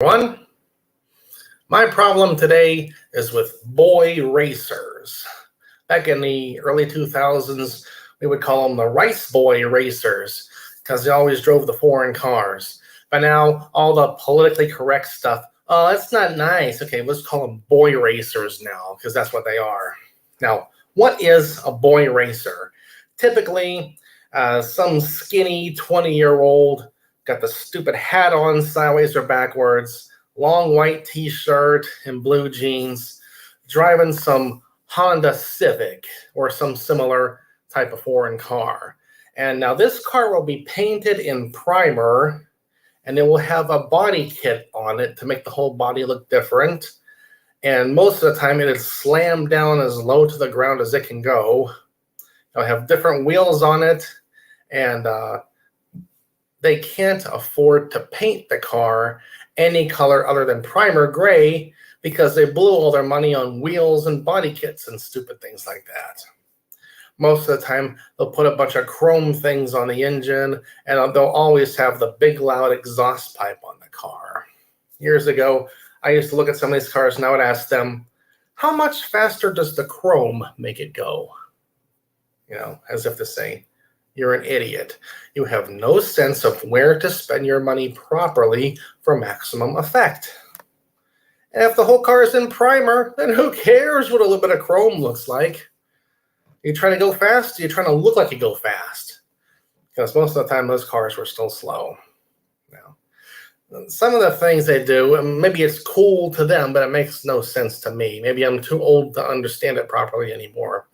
Everyone. My problem today is with boy racers. Back in the early 2000s, we would call them the Rice Boy racers because they always drove the foreign cars. But now, all the politically correct stuff, oh, that's not nice. Okay, let's call them boy racers now because that's what they are. Now, what is a boy racer? Typically, some skinny 20-year-old got the stupid hat on sideways or backwards, long white t-shirt and blue jeans, driving some Honda Civic or some similar type of foreign car. And now this car will be painted in primer, and it will have a body kit on it to make the whole body look different. And most of the time it is slammed down as low to the ground as it can go. It'll have different wheels on it, and they can't afford to paint the car any color other than primer gray because they blew all their money on wheels and body kits and stupid things like that. Most of the time, they'll put a bunch of chrome things on the engine, and they'll always have the big loud exhaust pipe on the car. Years ago, I used to look at some of these cars and I would ask them, how much faster does the chrome make it go? You know, as if to say, you're an idiot. You have no sense of where to spend your money properly for maximum effect. And if the whole car is in primer, then who cares what a little bit of chrome looks like? Are you trying to go fast? Or are you trying to look like you go fast? Because most of the time, those cars were still slow. Now, some of the things they do, maybe it's cool to them, but it makes no sense to me. Maybe I'm too old to understand it properly anymore.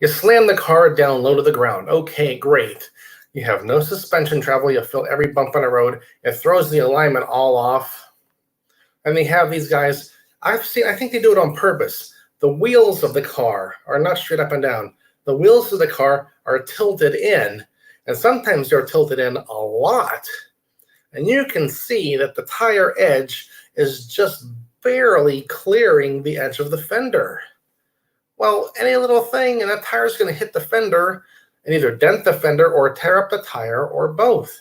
You slam the car down low to the ground. Okay, great. You have no suspension travel. You feel every bump on the road. It throws the alignment all off. And they have these guys, I think they do it on purpose. The wheels of the car are not straight up and down. The wheels of the car are tilted in, and sometimes they're tilted in a lot. And you can see that the tire edge is just barely clearing the edge of the fender. Well, any little thing and that tire is going to hit the fender and either dent the fender or tear up the tire or both.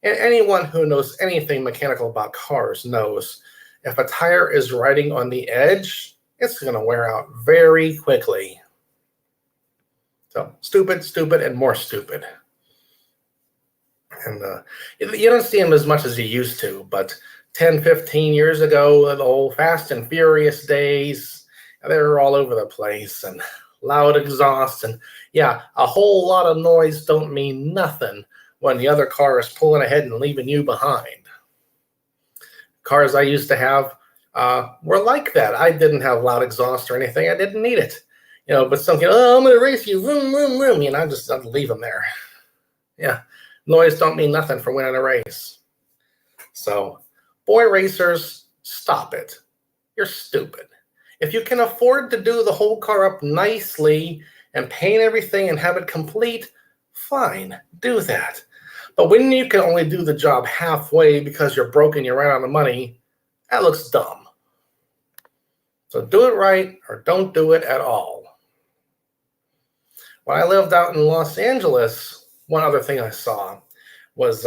And anyone who knows anything mechanical about cars knows if a tire is riding on the edge, it's going to wear out very quickly. So stupid, and more stupid. And you don't see them as much as you used to, but 10, 15 years ago, the old Fast and Furious days, they were all over the place and loud exhaust. And yeah, a whole lot of noise don't mean nothing when the other car is pulling ahead and leaving you behind. Cars I used to have were like that. I didn't have loud exhaust or anything. I didn't need it. You know, but some kid, oh, I'm going to race you, vroom, vroom, vroom. You know, I just I'd leave them there. Yeah, noise don't mean nothing for winning a race. So, boy racers, stop it. You're stupid. If you can afford to do the whole car up nicely and paint everything and have it complete, fine, do that. But when you can only do the job halfway because you're broke and you ran out of money, that looks dumb. So do it right or don't do it at all. When I lived out in Los Angeles, one other thing I saw was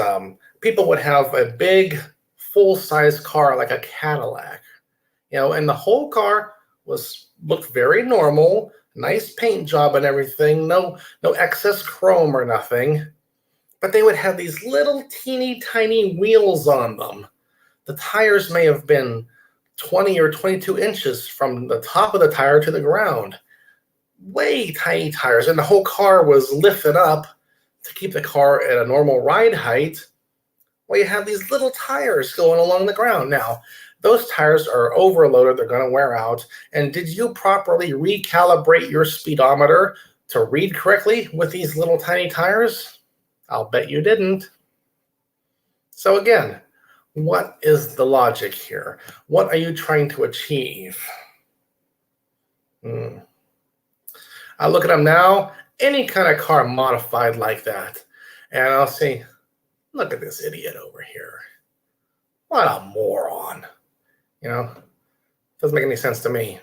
people would have a big full-size car like a Cadillac, you know, and the whole car looked very normal, nice paint job and everything, no excess chrome or nothing. But they would have these little teeny tiny wheels on them. The tires may have been 20 or 22 inches from the top of the tire to the ground. Way tiny tires, and the whole car was lifted up to keep the car at a normal ride height. Well, you have these little tires going along the ground. Now, those tires are overloaded, they're going to wear out. And did you properly recalibrate your speedometer to read correctly with these little tiny tires? I'll bet you didn't. So again, what is the logic here? What are you trying to achieve? I look at them now, any kind of car modified like that, and I'll say, look at this idiot over here. What a moron. You know, doesn't make any sense to me.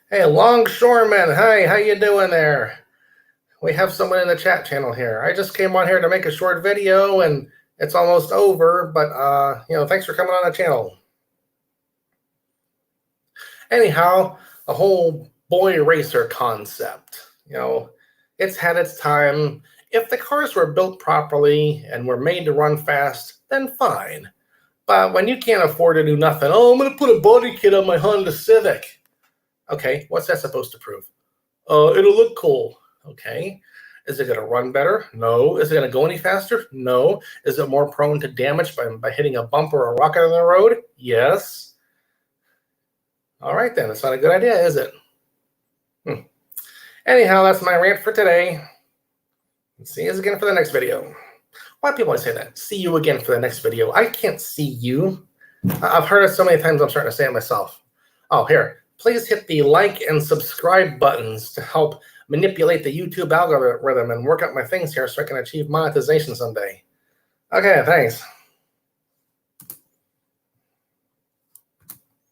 Hey, Longshoreman, hey, how you doing there? We have someone in the chat channel here. I just came on here to make a short video, and It's almost over, but thanks for coming on the channel. Anyhow, the whole boy racer concept, it's had its time. If the cars were built properly and were made to run fast, then fine. But when you can't afford to do nothing, I'm going to put a body kit on my Honda Civic. Okay, what's that supposed to prove? It'll look cool. Okay. Is it going to run better? No. Is it going to go any faster? No. Is it more prone to damage by hitting a bump or a rocket on the road? Yes. All right, then. It's not a good idea, is it? Anyhow, that's my rant for today. See you again for the next video. Why do people always say that? See you again for the next video. I can't see you. I've heard it so many times I'm starting to say it myself. Oh, here. Please hit the like and subscribe buttons to help manipulate the YouTube algorithm and work out my things here so I can achieve monetization someday. Okay, thanks.